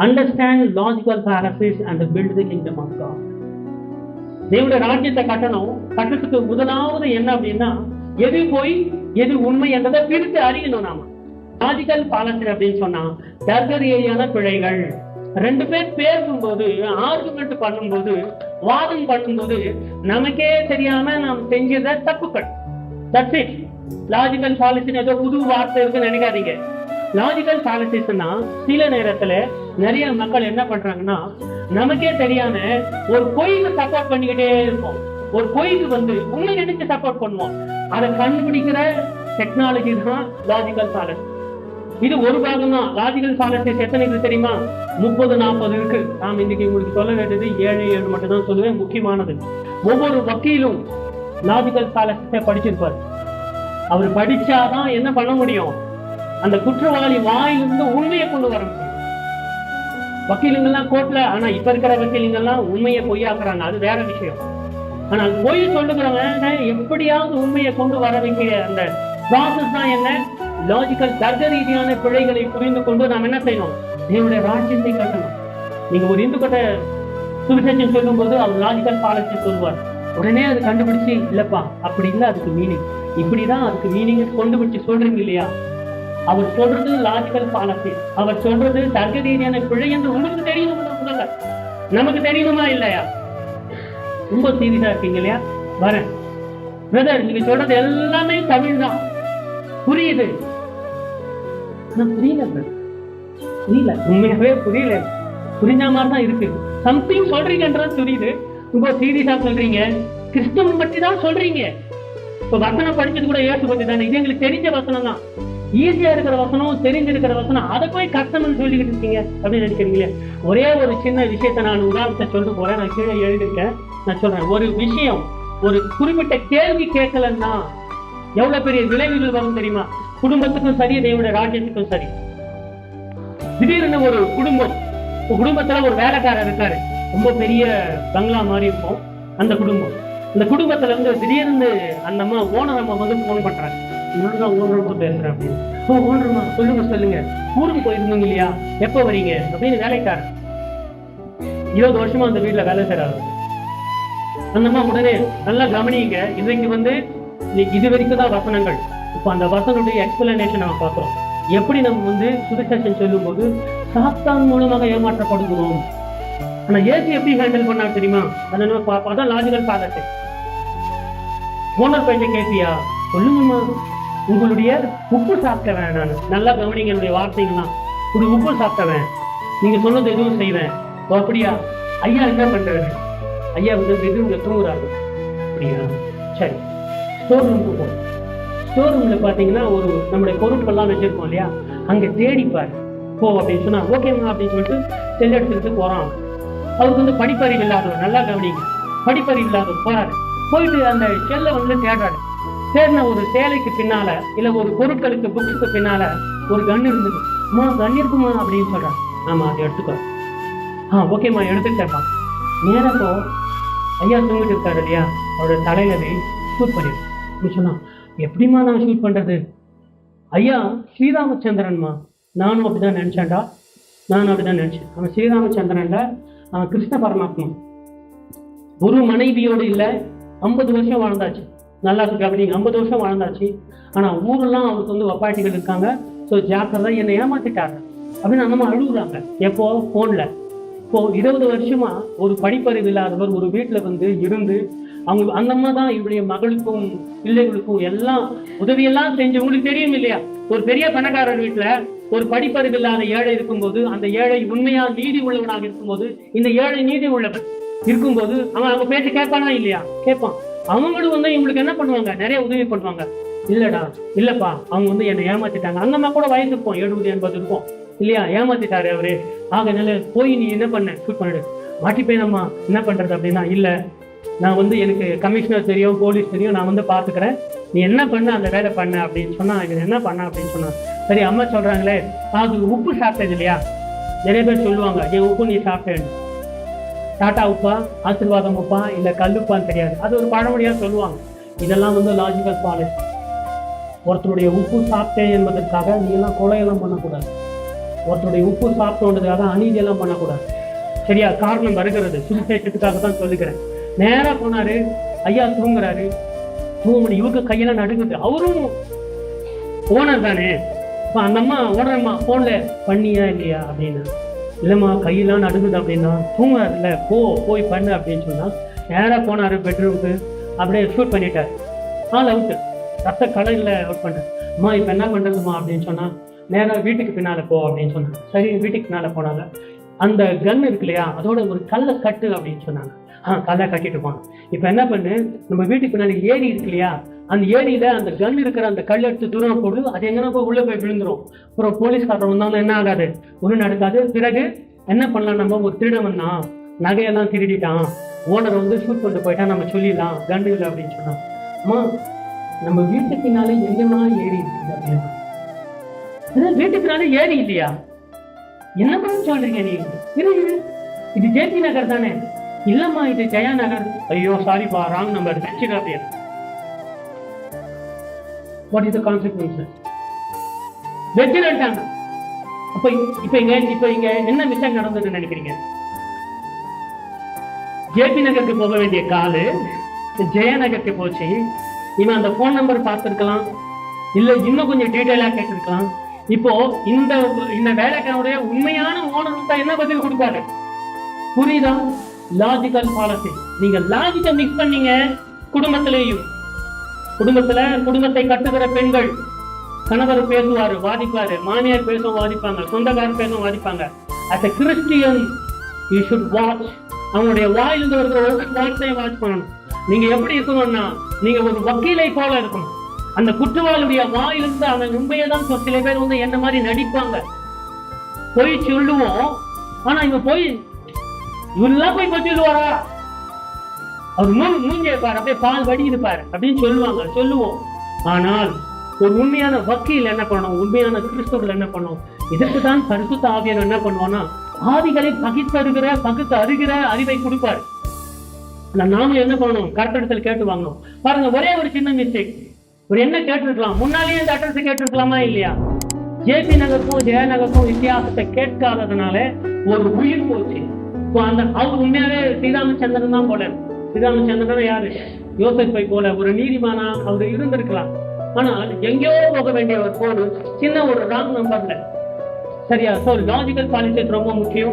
Understand logical fallacies and build the kingdom of God. தேவனுடைய ராஜ்யத்தை கட்டத்துக்கு முதலாவது என்ன அப்படின்னா, எது போய் எது உண்மை என்றதை பிரித்து அறியணும். நாம லாஜிக்கல் ஃபேலசி அப்படின்னு சொன்னா தர்க்கரீதியான பிழைகள். ரெண்டு பேர் பேசும்போது, ஆர்குமெண்ட் பண்ணும்போது, வாதம் பண்ணும்போது நமக்கே தெரியாம நாம் செஞ்சத தப்புக்கள். That's it. லாஜிக்கல் ஃபேலசி ஏதோ புது வார்த்தை இருக்குன்னு நினைக்காதீங்க. லாஜிக்கல் ஃபேலசிஸ்னா சில நேரத்துல நிறைய மக்கள் என்ன பண்றாங்கன்னா, நமக்கே தெரியாம ஒரு பொய்க்கு சப்போர்ட் பண்ணிக்கிட்டே இருப்போம். ஒரு பொய்க்கு உண்மை நினைச்சு சப்போர்ட் பண்ணுவோம். அதை கண்டுபிடிக்கிற டெக்னாலஜி தான் லாஜிக்கல் ஃபேலசி. இது ஒரு பாகம் தான். லாஜிக்கல் ஃபேலசிஸ் எத்தனை இருக்கு தெரியுமா? 30-40 இருக்கு. நாம் இன்னைக்கு உங்களுக்கு சொல்ல வேண்டியது 7 மட்டும் தான் சொல்லுவேன், முக்கியமானது. ஒவ்வொரு வக்கீலும் லாஜிக்கல் ஃபேலசிஸை படிச்சிருப்பார். அவர் படிச்சாதான் என்ன பண்ண முடியும்? அந்த குற்றவாளி வாயிலிருந்து உண்மையை கொண்டு வர முடியும். வக்கீலுங்கெல்லாம் கோர்ட்ல, ஆனா இப்ப இருக்கிற வக்கீலுங்கெல்லாம் உண்மையை பொய்யாக்குறாங்க, அது வேற விஷயம். ஆனால் பொய் சொல்லுகிறவங்க எப்படியாவது உண்மையை கொண்டு வர வைக்கிற அந்த ப்ராசஸ் தான் என்ன? லாஜிக்கல் தர்க்க ரீதியான பிழைகளை புரிந்து கொண்டு நாம் என்ன செய்யணும்? தேவனுடைய ராஜ்யத்தை கட்டணும். நீங்க ஒரு இந்து கட்ட சுவிசேஷம் சொல்லும் போது அவர் லாஜிக்கல் பாலிசி சொல்லுவார். உடனே அது கண்டுபிடிச்சு, இல்லப்பா அப்படி இல்லை, அதுக்கு மீனிங் இப்படிதான், அதுக்கு மீனிங் கொண்டுபிடிச்சு சொல்றீங்க இல்லையா? அவர் சொல்றது லாஜிக்கல் பாலிசி, அவர் சொல்றது தர்க்க ரீதியான பிழை என்று உங்களுக்கு தெரியணும். முதல்ல நமக்கு தெரியணுமா இல்லையா? ரொம்ப சீரியஸா இருக்கீங்க இல்லையா? வரேன் பிரதர், நீங்க சொல்றது எல்லாமே தமிழ் தான், புரியுது. புரியல பிரதர், புரியல, உண்மையாவே புரியல. புரிஞ்ச மாதிரி தான் இருக்கு. சம்திங் சொல்றீங்கன்றது புரியுது. ரொம்ப சீரியஸா சொல்றீங்க, கிறிஸ்தவம் பற்றி தான் சொல்றீங்க. இப்ப வசனம் படிச்சது கூட இயேசு பத்தி தானே. இது எங்களுக்கு தெரிஞ்ச வசனம் தான், ஈஸியா இருக்கிற வசனம், தெரிஞ்சிருக்கிற வசனம், அதை போய் கஷ்டம்னு சொல்லிக்கிட்டு இருக்கீங்க அப்படின்னு நினைக்கிறீங்களே. ஒரே ஒரு சின்ன விஷயத்தை நான் உதாரணத்தை சொல்லிட்டு போறேன். நான் கீழே எழுதிருக்கேன், நான் சொல்றேன். ஒரு விஷயம், ஒரு குறிப்பிட்ட கேள்வி கேட்கலன்னா எவ்வளவு பெரிய விளைவுகள் வரும் தெரியுமா? குடும்பத்துக்கும் சரி, தேவனுடைய ராஜ்யத்துக்கும் சரி. திடீர்னு ஒரு குடும்பத்துல ஒரு வேலைக்காரர் இருக்காரு. ரொம்ப பெரிய பங்களா மாதிரி இருக்கும் அந்த குடும்பம். அந்த குடும்பத்துல திடீர்னு அந்த அம்மா ஓனர் அம்மா போன் பண்றாங்க. ஓனர் பேசுறேன் அப்படின்னு. ஓனர்மா சொல்லுங்க, ஊருக்கு போயிருந்தீங்க இல்லையா, எப்ப வரீங்க அப்படின்னு. வேலைக்காரர் 20 வருஷமா அந்த வீட்டுல வேலை செய்யறாரு. அந்த அம்மா உடனே நல்லா கவனிங்க, இன்றைக்கு இது வரைக்கும் தான் வசனங்கள். இப்போ அந்த வசனுடைய எக்ஸ்பிளனேஷன் நம்ம பார்க்கிறோம். எப்படி நம்ம சுவிசேஷம் சொல்லும் போது சாத்தான் மூலமாக ஏமாற்றப்படுகிறோம். ஆனா ஏசி எப்படி ஹேண்டில் பண்ணா தெரியுமா? அதான் லாஜிக்கல் பாதத்தை. ஓனர் பேச்ச கேட்டியா? சொல்லுங்கம்மா, உங்களுடைய உப்பு சாப்பிட்டவன் நான். நல்லா கவனிங்க என்னுடைய வார்த்தைகள்லாம். உங்களுடைய உப்பு சாப்பிட்டவன், நீங்க சொன்னது எதுவும் செய்வேன். அப்படியா? ஐயா என்ன பண்றாரு? ஐயா பெட்ரூம்ல தூங்குறாரு. அப்படியா? சரி, ஸ்டோர் ரூமுக்கு போ. ஸ்டோர் ரூம்ல பாத்தீங்கன்னா ஒரு நம்முடைய பொருட்கள்லாம் வச்சிருக்கோம் இல்லையா, அங்க தேடிப்பாரு போ அப்படின்னு சொன்னா ஓகேமா அப்படின்னு சொல்லிட்டு செல் எடுத்துக்கிட்டு போறான். அவருக்கு படிப்பறிவு இல்லாதவர், நல்லா கவனிங்க, படிப்பறிவு இல்லாதவர் போறாரு. போயிட்டு அந்த செல்லை தேடுறாரு. தேடின ஒரு சேலைக்கு பின்னால இல்ல ஒரு பொருட்களுக்கு புக்ஸுக்கு பின்னால ஒரு கன் இருந்தது. அம்மா கன் இருக்குமா அப்படின்னு சொல்றான். ஆமா, அதை எடுத்துக்கோ. ஓகேம்மா எடுத்துக்கிட்டேப்பா. நேரப்போ ஐயா தூங்கிட்டு இருக்காரு இல்லையா, அவரோட தலையில ஷூட் பண்ணிடு அப்படின்னு சொன்னா. எப்படிமா நான் ஷூட் பண்றது? ஐயா ஸ்ரீராமச்சந்திரன்மா. நானும் அப்படிதான் நினைச்சேன்டா, நானும் அப்படிதான் நினைச்சேன். அவன் ஸ்ரீராமச்சந்திரன்ல அவன் கிருஷ்ண பரமாத்மா. ஒரு மனைவியோடு இல்ல, 50 வருஷம் வாழ்ந்தாச்சு. நல்லா இருக்கு அப்படிங்க, 50 வருஷம் வாழ்ந்தாச்சு. ஆனா ஊரெல்லாம் அவருக்கு வப்பாட்டிகள் இருக்காங்க. ஸோ ஜாக்கிரதா, என்னை ஏமாத்திட்டாங்க அப்படின்னு அந்த அம்மா அழுகுறாங்க. எப்போ? போன்ல. இப்போ 20 வருஷமா ஒரு படிப்பறிவு இல்லாதவர் ஒரு வீட்டுல இருந்து அவங்க அந்த அம்மா தான் இவருடைய மகளுக்கும் பிள்ளைகளுக்கும் எல்லாம் உதவியெல்லாம் செஞ்சு. உங்களுக்கு தெரியும் இல்லையா, ஒரு பெரிய பணக்காரர் வீட்டுல ஒரு படிப்பறிவு இல்லாத ஏழை இருக்கும்போது, அந்த ஏழை உண்மையா நீதி உள்ளவனாக இருக்கும்போது, இந்த ஏழை நீதி உள்ளவன் இருக்கும்போது அவன் அவங்க பேச்சு கேட்பானா இல்லையா? கேட்பான். அவங்களும் இவங்களுக்கு என்ன பண்ணுவாங்க? நிறைய உதவி பண்ணுவாங்க. இல்லடா, இல்லப்பா, அவங்க என்னை ஏமாத்திட்டாங்க. அந்த அம்மா கூட வயசு இருக்கும், 70-80 இருக்கும் இல்லையா, ஏமாத்திட்டாரு அவரு. ஆக நிலை போய் நீ என்ன பண்ண? ஷூட் பண்ணிடு. மாட்டிப்பேனம்மா, என்ன பண்றது அப்படின்னா, இல்ல நான் எனக்கு கமிஷனர் தெரியும், போலீஸ் தெரியும், நான் பாத்துக்கிறேன், நீ என்ன பண்ண அந்த வேலை பண்ண அப்படின்னு சொன்னா. இவன் என்ன பண்ண அப்படின்னு சொன்னா, சரி அம்மா சொல்றாங்களே, அது உப்பு சாப்பிட்டது இல்லையா, நிறைய பேர் சொல்லுவாங்க, ஏன் உப்பு நீ சாப்பிட்டேன், டாட்டா உப்பா, ஆசீர்வாதம் உப்பா, இல்ல கல்லுப்பான்னு தெரியாது, அது ஒரு பழமொழியா சொல்லுவாங்க. இதெல்லாம் லாஜிக்கல் பாலிசி. ஒருத்தருடைய உப்பு சாப்பிட்டேன் என்பதற்காக நீ எல்லாம் கொலையெல்லாம் பண்ணக்கூடாது. ஒருத்தருடைய உப்பு சாப்பிட்டோன்றதுக்காக அநீதியெல்லாம் பண்ணக்கூடாது. சரியா? காரணம் வருகிறது, சுவிசேஷத்துக்காக தான் சொல்லுகிறேன். நேரா போனாரு, ஐயா தூங்குறாரு, தூங்குற இவங்க கையெல்லாம் நடுங்குது. அவரும் ஓனர் தானே. இப்போ அந்த அம்மா ஓனர்மா போன்ல பண்ணியா இல்லையா அப்படின்னு, இல்லைம்மா கையெல்லாம் நடுங்குது அப்படின்னா, தூங்குறாருல்ல போய் பண்ணு அப்படின்னு சொன்னா நேராக போனாரு பெட்ரூமுக்கு, அப்படியே ஷூட் பண்ணிட்டாரு. அவுட்டு, ரத்த கலையில் அவுட் பண்ணேன். அம்மா இப்போ என்ன பண்ணுறதுமா அப்படின்னு சொன்னால், நேராக வீட்டுக்கு பின்னால் போ அப்படின்னு சொன்னாங்க. சரி, வீட்டுக்கு பின்னால் போனாங்க. அந்த கன் இருக்கு இல்லையா, அதோட ஒரு கல்லை கட்டு அப்படின்னு சொன்னாங்க. கல்லை கட்டிட்டு போனாங்க. இப்போ என்ன பண்ணு, நம்ம வீட்டுக்கு பின்னாடி ஏரி இருக்கு இல்லையா, அந்த ஏரியில அந்த கன் இருக்கிற அந்த கல் எடுத்து தூரம் போடு, அது எங்கன்னா போய் உள்ள போய் விழுந்துரும். அப்புறம் போலீஸ்காரர் வந்தாலும் என்ன ஆகாது, ஒன்றும் நடக்காது. பிறகு என்ன பண்ணலாம், நம்ம ஒரு திருடன் தான் நகையெல்லாம் திருடிட்டான், ஓனர் வந்து ஷூட் பண்ணிட்டு போயிட்டா நம்ம சொல்லிடலாம், கன் இல்லை அப்படின்னு சொன்னாங்க. அம்மா நம்ம வீட்டுக்குனாலே எங்கன்னா ஏரி இருக்குது அப்படின்னா, வீட்டுக்குனாலே ஏரி இல்லையா, என்ன பண்ண சொல்றீங்க நீங்க? இது ஜேபி நகர் தானே? இல்லம்மா இது ஜெயா நகர். ஐயோ சாரிப்பா, ராங் நம்பர் அப்படின்னு. What is the consequence? வெற்றிட்டாங்க. இப்ப இங்க என்ன விஷயம் நடந்ததுன்னு நினைக்கிறீங்க? ஜேபி நகருக்கு போக வேண்டிய காலு ஜெயா நகருக்கு போச்சு. இவன் அந்த போன் நம்பர் பார்த்திருக்கலாம், இல்ல இன்னும் கொஞ்சம் டீட்டெயிலா கேட்டிருக்கலாம். இப்போ இந்த வேலைக்காரனுடைய உண்மையான ஓனர் தான் என்ன பதில் கொடுப்பாரு? புரியுதா? Logical policy. நீங்க லாஜிக்கை மிக்ஸ் பண்ணீங்க. குடும்பத்தை கட்டுகிற பெண்கள், கணவர் பேசுவாரு வாதிப்பாரு, மாமியார் பேசும் வாதிப்பாங்க, சொந்தக்காரர் பேசும் வாதிப்பாங்க. as a Christian you should watch. அவங்களுடைய வாயிலிருந்து வருகிற ஒவ்வொரு வார்த்தையும் வாட்ச் பண்ணணும். நீங்க எப்படி இருக்கணும்னா, நீங்க ஒரு வக்கீலை போல இருக்கணும். அந்த குற்றவாளியுடைய வாயிலிருந்து அவன் உண்மையை தான். சில பேர் வந்து என்ன மாதிரி நடிப்பாங்க, போய் சொல்லுவோம். ஆனா இவெல்லாம் போய் சொல்லுவாரா, அவர் மூஞ்சி இருப்பார், அப்படியே பால் வடி இருப்பார் அப்படின்னு சொல்லுவோம். ஆனால் ஒரு உண்மையான வக்கீல் என்ன பண்ணணும், உண்மையான கிறிஸ்தவர்கள் என்ன பண்ணணும், இதற்கு தான் பரிசுத்த ஆவியானவர் என்ன பண்ணுவான்னா, ஆவிகளை பகுத்து அறிகிற அறிவை கொடுப்பார். நாம என்ன பண்ணணும், கரெக்டத்தில் கேட்டு வாங்கணும். பாருங்க, ஒரே ஒரு சின்ன மிஸ்டேக். ஒரு என்ன கேட்டிருக்கலாம், முன்னாலேயே இந்த அட்ரஸ் கேட்டிருக்கலாமா இல்லையா? ஜேபி நகருக்கும் ஜெயா நகருக்கும் வித்தியாசத்தை கேட்காததுனால ஒரு உயிர் போச்சு. இப்போ அவர் உண்மையாவே ஸ்ரீராமச்சந்திரன் தான் போல. ஸ்ரீராமச்சந்திரன் யாரு? யோசேப்பை போல ஒரு நீதிமானா அவர் இருந்திருக்கலாம். ஆனால் எங்கேயோ போக வேண்டிய ஒரு போன் சின்ன ஒரு ராங் நம்பர்ல. சரியா? ஸோ லாஜிக்கல் பாலிசி ரொம்ப முக்கியம்.